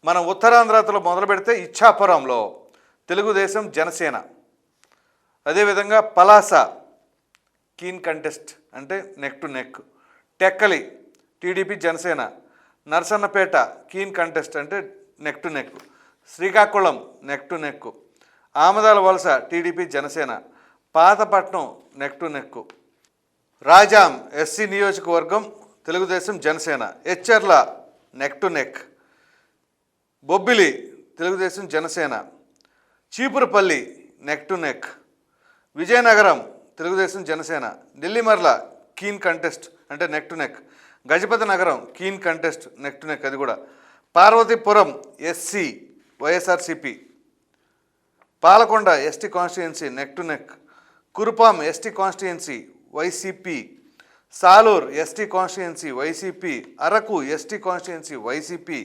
మనం ఉత్తరాంధ్రలో మొదలు పెడితే ఇచ్చాపురంలో తెలుగుదేశం జనసేన, అదేవిధంగా పలాస కీన్ కంటెస్ట్ అంటే neck to neck, Tekkali TDP Janasena, Narasannapeta keen contest అంటే neck to neck, Srikakulam neck to neck, Amadalavalasa TDP Janasena, Pathapatnam neck to neck, Rajam SC నియోజకవర్గం Telugu Desam Janasena, Etcherla neck to neck, Bobbili Telugu Desam Janasena, Cheepurupalli neck to neck, Vizianagaram Telugu Desam Janasena, Nellimarla keen contest అంటే neck to neck, Gajapathinagaram keen contest neck to neck అది కూడా, Parvathipuram SC YSRCP, Palakonda ST constituency neck to neck, Kurupam ST constituency YCP, Salur ST constituency YCP, Araku ST constituency YCP,